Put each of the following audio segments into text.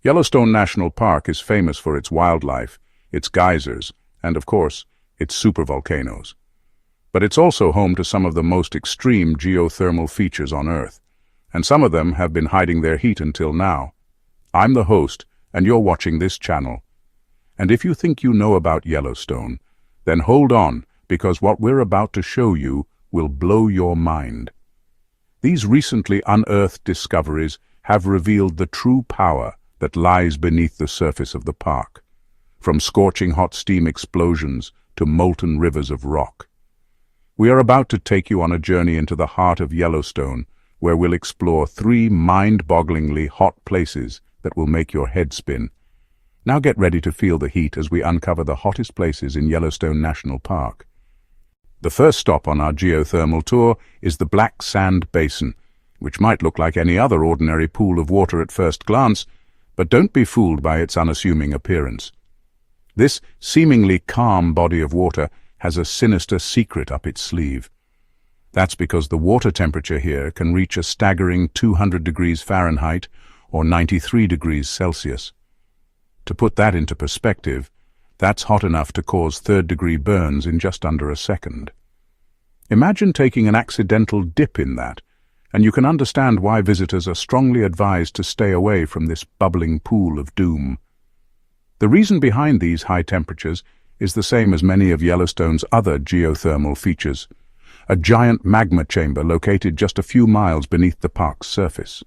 Yellowstone National Park is famous for its wildlife, its geysers, and of course, its supervolcanoes. But it's also home to some of the most extreme geothermal features on Earth, and some of them have been hiding their heat until now. I'm the host, and you're watching this channel. And if you think you know about Yellowstone, then hold on, because what we're about to show you will blow your mind. These recently unearthed discoveries have revealed the true power that lies beneath the surface of the park, from scorching hot steam explosions to molten rivers of rock. We are about to take you on a journey into the heart of Yellowstone, where we'll explore 3 mind-bogglingly hot places that will make your head spin. Now get ready to feel the heat as we uncover the hottest places in Yellowstone National Park. The first stop on our geothermal tour is the Black Sand Basin, which might look like any other ordinary pool of water at first glance, but don't be fooled by its unassuming appearance. This seemingly calm body of water has a sinister secret up its sleeve. That's because the water temperature here can reach a staggering 200 degrees Fahrenheit or 93 degrees Celsius. To put that into perspective, that's hot enough to cause third-degree burns in just under a second. Imagine taking an accidental dip in that, and you can understand why visitors are strongly advised to stay away from this bubbling pool of doom. The reason behind these high temperatures is the same as many of Yellowstone's other geothermal features, a giant magma chamber located just a few miles beneath the park's surface.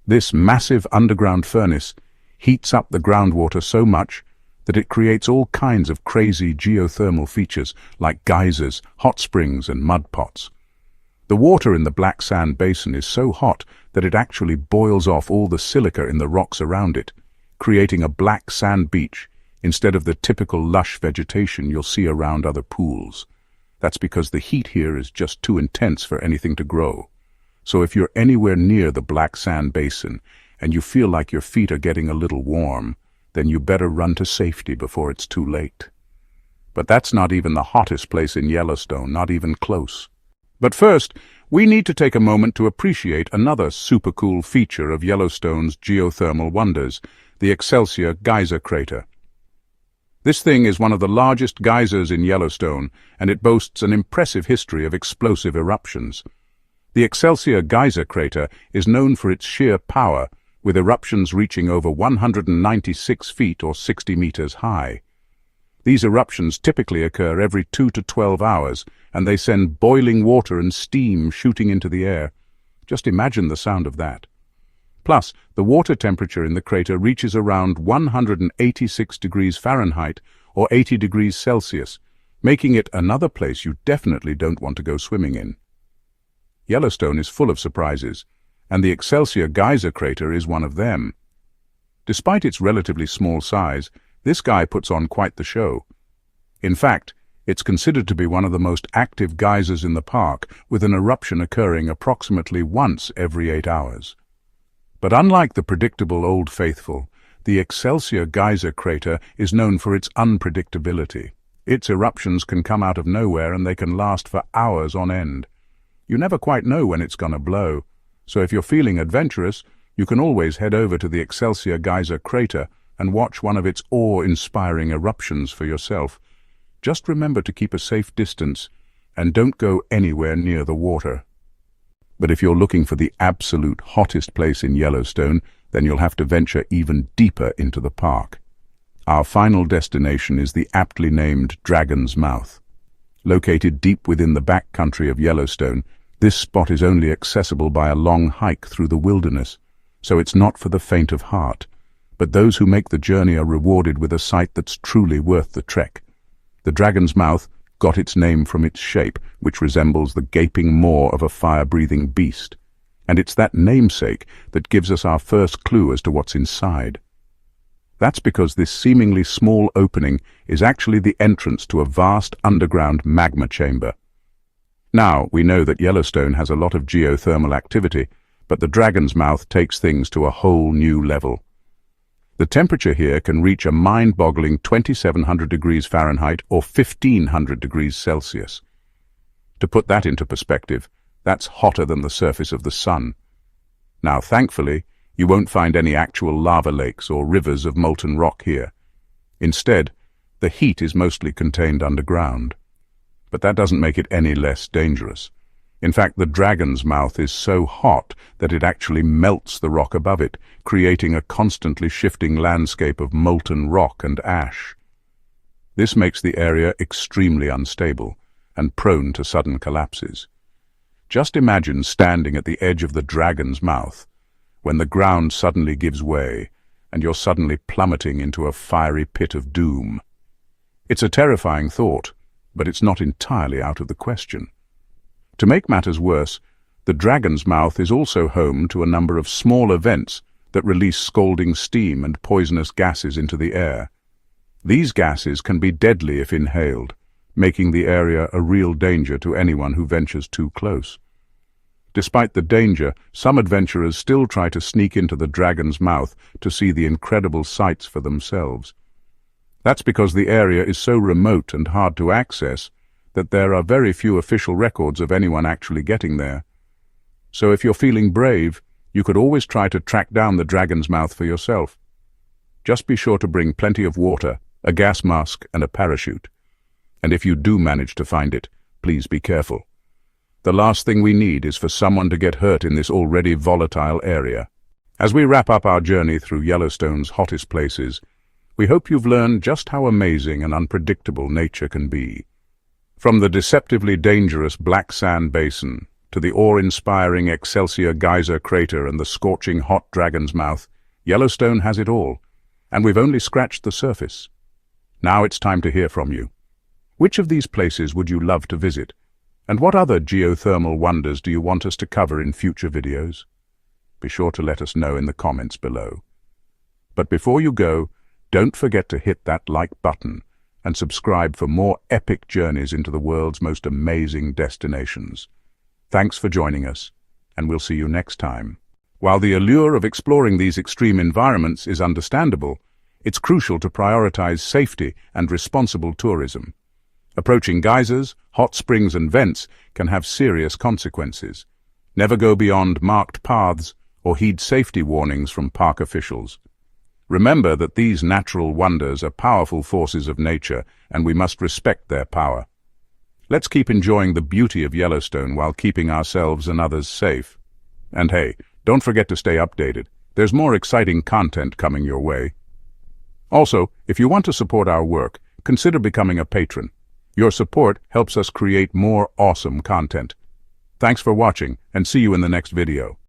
This massive underground furnace heats up the groundwater so much that it creates all kinds of crazy geothermal features like geysers, hot springs, and mud pots. The water in the Black Sand Basin is so hot that it actually boils off all the silica in the rocks around it, creating a black sand beach instead of the typical lush vegetation you'll see around other pools. That's because the heat here is just too intense for anything to grow. So if you're anywhere near the Black Sand Basin and you feel like your feet are getting a little warm, then you better run to safety before it's too late. But that's not even the hottest place in Yellowstone, not even close. But first, we need to take a moment to appreciate another super cool feature of Yellowstone's geothermal wonders, the Excelsior Geyser Crater. This thing is one of the largest geysers in Yellowstone, and it boasts an impressive history of explosive eruptions. The Excelsior Geyser Crater is known for its sheer power, with eruptions reaching over 196 feet or 60 meters high. These eruptions typically occur every 2 to 12 hours, and they send boiling water and steam shooting into the air. Just imagine the sound of that. Plus, the water temperature in the crater reaches around 186 degrees Fahrenheit or 80 degrees Celsius, making it another place you definitely don't want to go swimming in. Yellowstone is full of surprises, and the Excelsior Geyser Crater is one of them. Despite its relatively small size, this guy puts on quite the show. In fact, it's considered to be one of the most active geysers in the park, with an eruption occurring approximately once every 8 hours. But unlike the predictable Old Faithful, the Excelsior Geyser Crater is known for its unpredictability. Its eruptions can come out of nowhere and they can last for hours on end. You never quite know when it's gonna blow. So if you're feeling adventurous, you can always head over to the Excelsior Geyser Crater and watch one of its awe-inspiring eruptions for yourself. Just remember to keep a safe distance and don't go anywhere near the water. But if you're looking for the absolute hottest place in Yellowstone, then you'll have to venture even deeper into the park. Our final destination is the aptly named Dragon's Mouth. Located deep within the backcountry of Yellowstone, this spot is only accessible by a long hike through the wilderness, so it's not for the faint of heart. But those who make the journey are rewarded with a sight that's truly worth the trek. The Dragon's Mouth got its name from its shape, which resembles the gaping maw of a fire-breathing beast. And it's that namesake that gives us our first clue as to what's inside. That's because this seemingly small opening is actually the entrance to a vast underground magma chamber. Now, we know that Yellowstone has a lot of geothermal activity, but the Dragon's Mouth takes things to a whole new level. The temperature here can reach a mind-boggling 2,700 degrees Fahrenheit or 1,500 degrees Celsius. To put that into perspective, that's hotter than the surface of the sun. Now, thankfully, You won't find any actual lava lakes or rivers of molten rock here. Instead, the heat is mostly contained underground. But that doesn't make it any less dangerous. In fact, the dragon's mouth is so hot that it actually melts the rock above it, creating a constantly shifting landscape of molten rock and ash. This makes the area extremely unstable and prone to sudden collapses. Just imagine standing at the edge of the dragon's mouth, when the ground suddenly gives way, and you're suddenly plummeting into a fiery pit of doom. It's a terrifying thought, but it's not entirely out of the question. To make matters worse, the dragon's mouth is also home to a number of small vents that release scalding steam and poisonous gases into the air. These gases can be deadly if inhaled, making the area a real danger to anyone who ventures too close. Despite the danger, some adventurers still try to sneak into the dragon's mouth to see the incredible sights for themselves. That's because the area is so remote and hard to access that there are very few official records of anyone actually getting there. So if you're feeling brave, you could always try to track down the dragon's mouth for yourself. Just be sure to bring plenty of water, a gas mask, and a parachute. And if you do manage to find it, please be careful. The last thing we need is for someone to get hurt in this already volatile area. As we wrap up our journey through Yellowstone's hottest places, we hope you've learned just how amazing and unpredictable nature can be. From the deceptively dangerous Black Sand Basin to the awe-inspiring Excelsior Geyser Crater and the scorching hot dragon's mouth, Yellowstone has it all, and we've only scratched the surface. Now it's time to hear from you. Which of these places would you love to visit? And what other geothermal wonders do you want us to cover in future videos? Be sure to let us know in the comments below. But before you go, don't forget to hit that like button and subscribe for more epic journeys into the world's most amazing destinations. Thanks for joining us, and we'll see you next time. While the allure of exploring these extreme environments is understandable, it's crucial to prioritize safety and responsible tourism. Approaching geysers, hot springs and vents can have serious consequences. Never go beyond marked paths or heed safety warnings from park officials. Remember that these natural wonders are powerful forces of nature, and we must respect their power. Let's keep enjoying the beauty of Yellowstone while keeping ourselves and others safe. And hey, don't forget to stay updated. There's more exciting content coming your way. Also, if you want to support our work, consider becoming a patron. Your support helps us create more awesome content. Thanks for watching, and see you in the next video.